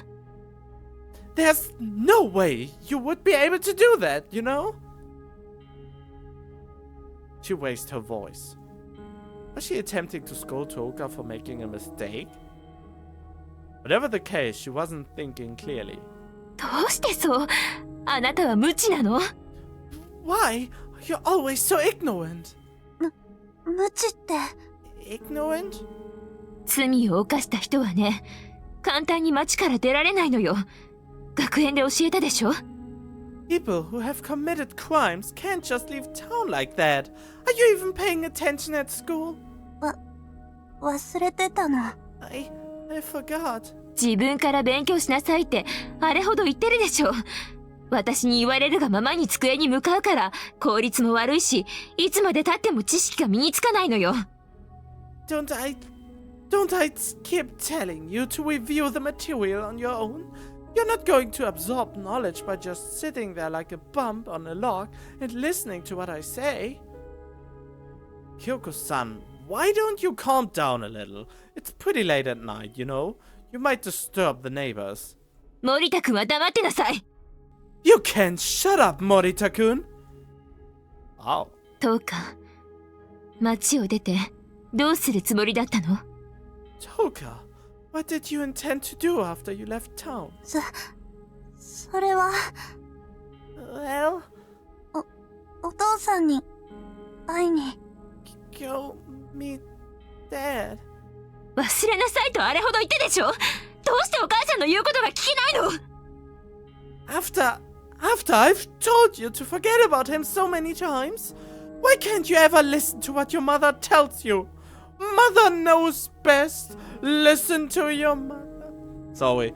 A: There's no way you would be able to do that, you know? She raised her voice. Was she attempting to scold Toka for making a mistake? Whatever the case, she wasn't thinking clearly.
B: どうしてそう？あなたは無知なの？
A: Why? You're always so ignorant.
C: 無知って。
A: Ignorant?
B: 罪を犯した人はね、簡単に町から出られないのよ。学園で教えたでしょ？
A: People who have committed crimes can't just leave town like that. Are you even paying attention at school?
C: 忘れてたの。
A: I forgot.
B: 自分から勉強しなさいってあれほど言ってるでしょ。私に言われるがままに机に向かうから効率も悪いし、いつまで経っても知識が身につかないのよ。
A: Don't I keep telling you to review the material on your own? You're not going to absorb knowledge by just sitting there like a bump on a log and listening to what I say. Kyoko-san, why don't you calm down a little? It's pretty late at night, you know. You might disturb the neighbors.
B: 森田くんは黙ってなさい。
A: You can shut up, Morita-kun. Wow.
B: どうか町を出てどうするつもりだったの？
A: Toka, what did you intend to do after you left town?
C: それは
A: Well,
C: お父さんに会いに。
A: go meet Dad.
B: 忘れなさいとあれほど言ってでしょ。どうしてお母さんの言うことが聞けないの？
A: After I've told you to forget about him so many times, why can't you ever listen to what your mother tells you? Mother knows best. Listen to your mother. Sorry.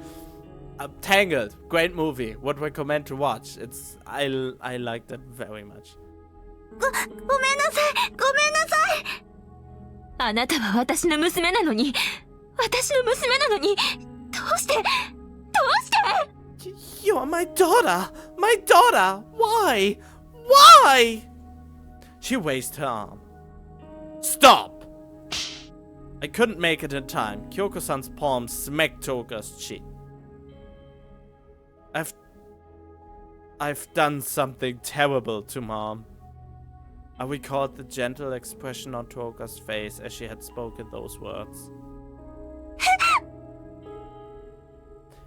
A: Tangled. Great movie. Would recommend to watch. I liked it very much.
C: ごめんなさい。ごめんなさい。
B: あなたは私の娘なのに、どうして
A: You are my daughter. My daughter. Why? Why? She raised her arm. Stop! I couldn't make it in time. Kyoko-san's palm smacked Toka's cheek. I've done something terrible to Mom. I recalled the gentle expression on Toka's face as she had spoken those words.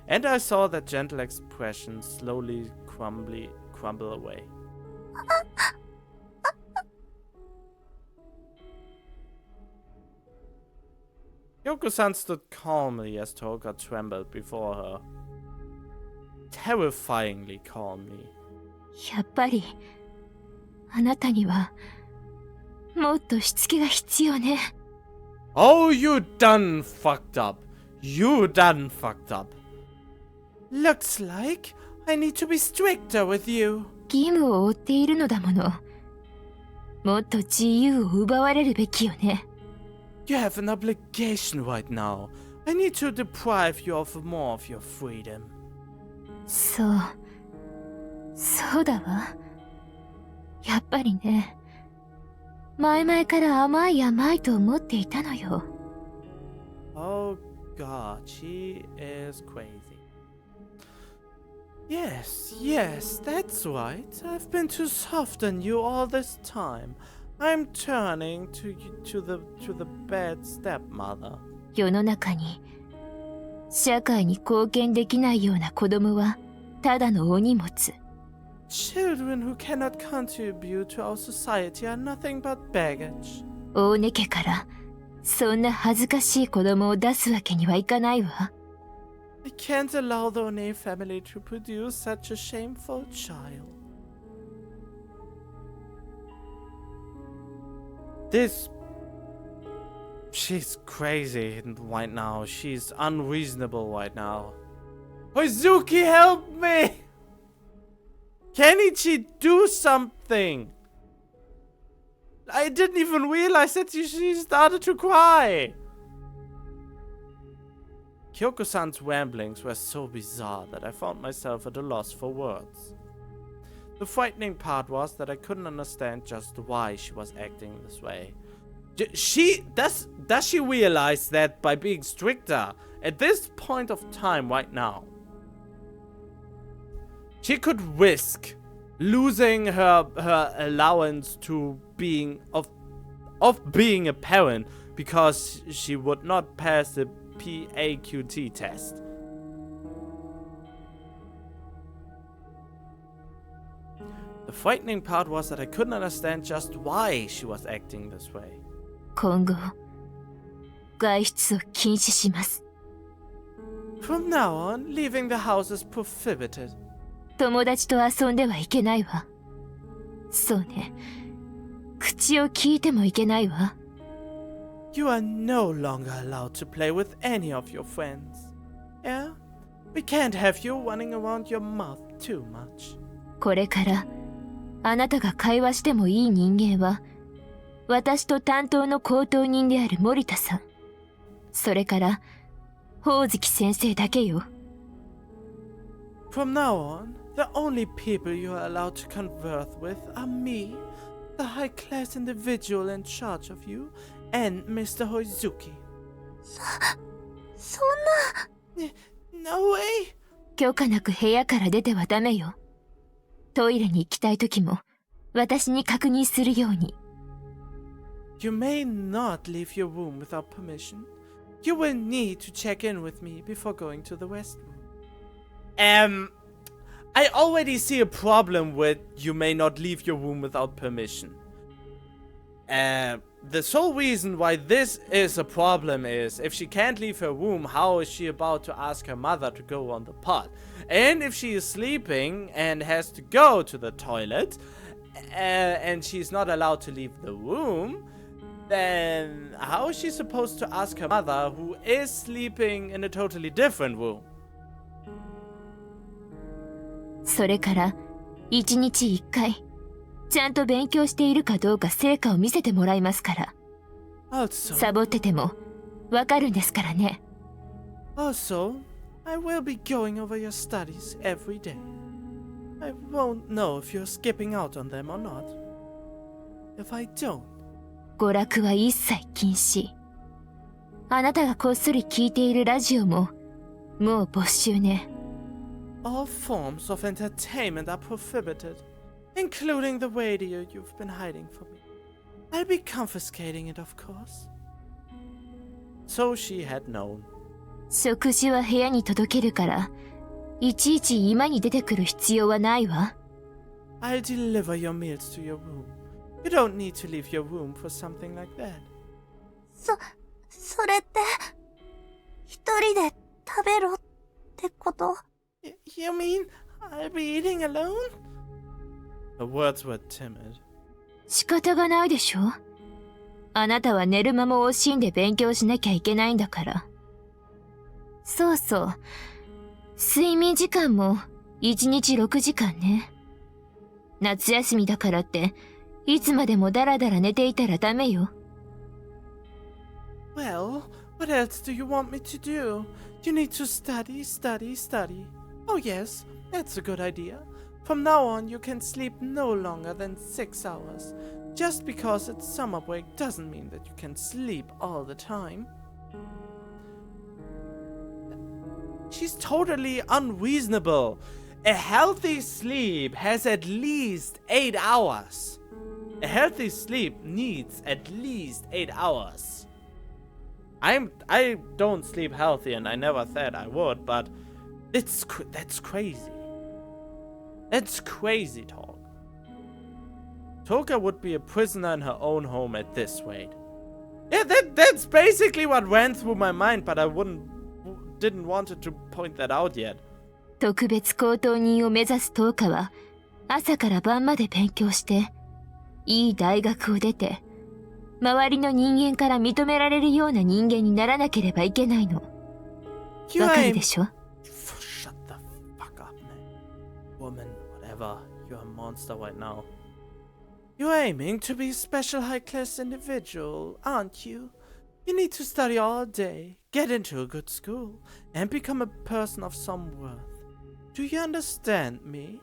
A: And I saw that gentle expression slowly crumble away. Kyoko-san stood calmly as Toga trembled before her. Terrifyingly calmly.
B: やっぱりあなたにはもっとしつけが必要ね。
A: Oh, you done fucked up. You done fucked up. Looks like I need to be stricter with you.
B: 義務を負っているのだもの。もっと自由を奪われるべきよね。
A: You have an obligation right now. I need to deprive you of more of your freedom.
B: そうだわ。やっぱりね。前々から甘いと思っていたのよ。
A: Oh god, she is crazy. Yes, that's right. I've been too soft on you all this time. I'm turning to the bad stepmother.
B: 世の中に社会に貢献できないような子供はただのお荷物。
A: Children who cannot contribute to our society are nothing but baggage.
B: 大根家からそんな恥ずかしい子供を出すわけにはいかないわ。
A: I can't allow the One family to produce such a shameful child. She's crazy right now. She's unreasonable right now. Hoizuki, help me! Kenichi, do something! I didn't even realize that she started to cry. Kyoko-san's ramblings were so bizarre that I found myself at a loss for words. The frightening part was that I couldn't understand just why she was acting this way. Does she realize that by being stricter at this point of time right now, she could risk losing her allowance to being being a parent because she would not pass the PAQT test? The frightening part was that I couldn't understand just why she was acting this way.
B: 今後外出を禁止します。
A: From now on, leaving the house is prohibited.
B: 友達と遊んではいけないわ。そうね。口を聞いてもいけないわ。
A: You are no longer allowed to play with any of your friends. Yeah? We can't have you running around your mouth too much.
B: これからあなたが会話してもいい人間は私と担当の高等人である森田さん、それから宝月先生だけよ。
A: From now on, the only people you are allowed to converse with are me, the high-class individual in charge of you, and Mr. Hoizuki.
C: そんな。
A: No way!
B: 許可なく部屋から出てはダメよ。トイレに行きたい時も私に確認するように。
A: You may not leave your room without permission. You will need to check in with me before going to the restroom. I already see a problem with you may not leave your room without permission. The sole reason why this is a problem is if she can't leave her room, how is she about to ask her mother to go on the pod? And if she is sleeping and has to go to the toilet, and she's not allowed to leave the room, then how is she supposed to ask her mother, who is sleeping in a totally different room?
B: それから1日1回ちゃんと勉強しているかどうか成果を見せてもらいますから。
A: Also,
B: サボっててもわかるんですからね。
A: Also, I will be going over your studies every day. I won't know if you're skipping out on them or not. If I don't,
B: 娯楽は一切禁止。あなたがこっそり聞いているラジオももう没収ね。
A: all forms of entertainment are prohibited, including the radio you've been hiding from me. I'll be confiscating it, of course. So she had known.
B: 食事は部屋に届けるからいちいち居間に出てくる必要はないわ。
A: I'll deliver your meals to your room. You don't need to leave your room for something like that.
C: そそれって、一人で食べろってこと？
A: You mean I'll be eating alone? The words were timid.
B: 仕方がないでしょ。あなたは寝る間も惜しんで勉強しなきゃいけないんだから。そうそう。睡眠時間も1日6時間ね。夏休みだからって、いつまでもダラダラ寝ていたらダメよ。
A: Well, what else do you want me to do? You need to study, study, study. Oh yes, that's a good idea. From now on, you can sleep no longer than 6 hours. Just because it's summer break doesn't mean that you can sleep all the time. She's totally unreasonable. A healthy sleep has at least 8 hours. A healthy sleep needs at least 8 hours. I don't sleep healthy, and I never said I would, but that's crazy. That's crazy talk. Toka would be a prisoner in her own home at this rate. Yeah, that's basically what ran through my mind, but I didn't want to point that out yet.
B: 特別高等人を目指すトーカは、朝から晩まで勉強して、いい大学を出て、周りの人間から認められるような人間にならなければいけないの。わかるでしょ？
A: Shut the fuck up, man. Woman, whatever. You're a monster right now. You're aiming to be a special high-class individual, aren't you? You need to study all day, get into a good school, and become a person of some worth. Do you understand me?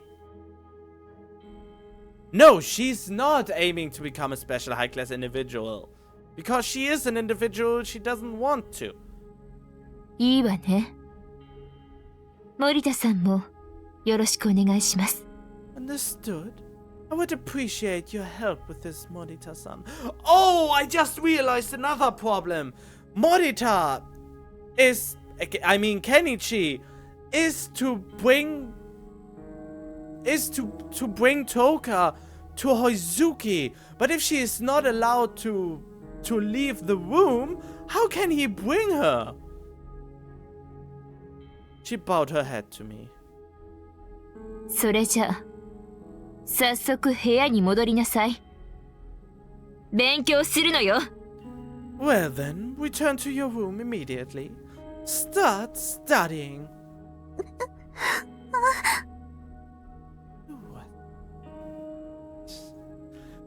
A: No, she's not aiming to become a special high-class individual. Because she is an individual she doesn't want to.
B: いいわね。森田さんもよろしくお願いします。
A: Understood. I would appreciate your help with this, Morita-san. Oh, I just realized another problem. Morita Kenichi is to bring Toka to Hoizuki. But if she is not allowed to leave the room, how can he bring her? She bowed her head to me.
B: それじゃあ、早速部屋に戻りなさい。勉強するのよ。
A: Well then, return to your room immediately. Start studying.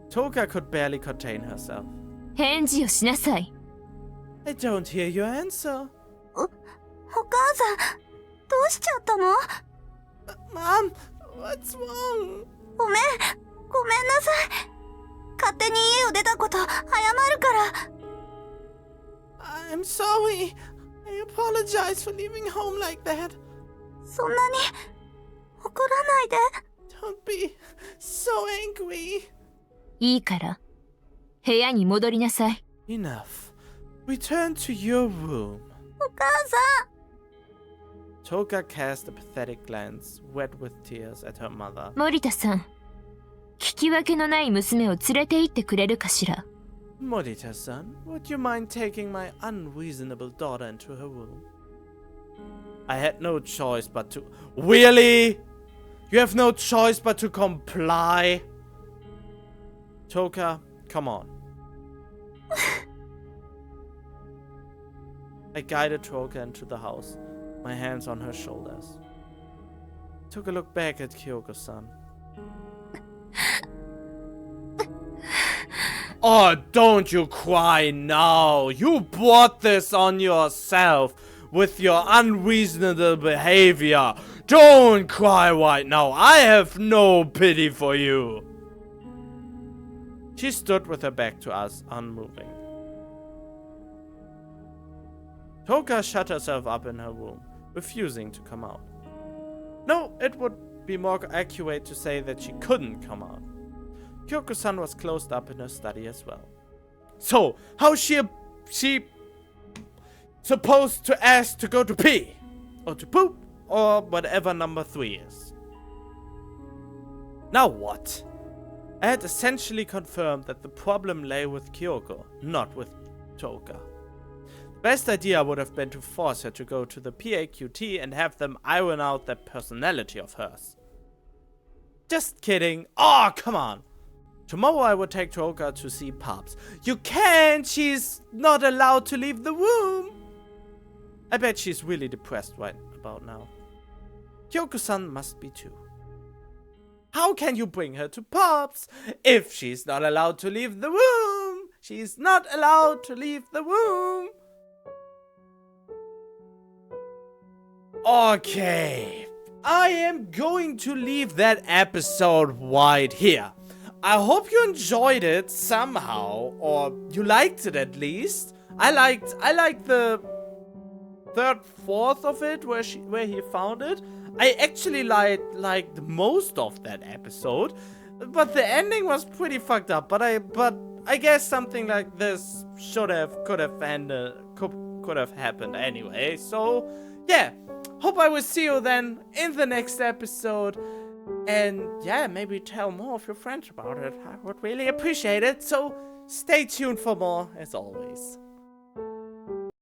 A: Toka could barely contain herself.
B: 返事をしなさい。
A: I don't hear your answer.
C: お母さん、どうしちゃったの？
A: Mom, what's wrong?
C: ごめんなさい。勝手に家を出たこと謝るから。
A: I'm sorry. I apologize for leaving home like that.
C: そんなに怒らないで。
A: Don't be so angry.
B: いいから、部屋に戻りなさい。
A: Enough. Return to your room.
C: お母さん。
A: Toka cast a pathetic glance, wet with tears, at her mother.
B: 森田さん、聞き分けのない娘を連れて行ってくれるかしら。
A: Morita-san, would you mind taking my unreasonable daughter into her room? I had no choice but to... Really? You have no choice but to comply? Toka, come on. I guided Toka into the house, my hands on her shoulders. Took a look back at Kyoko-san. Oh, don't you cry now. You brought this on yourself with your unreasonable behavior. Don't cry right now. I have no pity for you. She stood with her back to us, unmoving. Toka shut herself up in her room, refusing to come out. No, it would be more accurate to say that she couldn't come out. Kyoko-san was closed up in her study as well. So, how's she supposed to ask to go to pee? Or to poop? Or whatever number 3 is. Now what? I had essentially confirmed that the problem lay with Kyoko, not with Toka. Best idea would have been to force her to go to the PAQT and have them iron out that personality of hers. Just kidding. Oh, come on. Tomorrow I would take Toga to see Pops. You can't! She's not allowed to leave the womb! I bet she's really depressed right about now. Kyoko-san must be too. How can you bring her to Pops if she's not allowed to leave the womb? She's not allowed to leave the womb! Okay. I am going to leave that episode right here. I hope you enjoyed it somehow, or you liked it at least. I liked the third, fourth of it where he found it. I actually liked most of that episode, but the ending was pretty fucked up. But I guess something like this could have happened anyway. So yeah, hope I will see you then in the next episode. And yeah, maybe tell more of your friends about it. I would really appreciate it. So stay tuned for more, as always.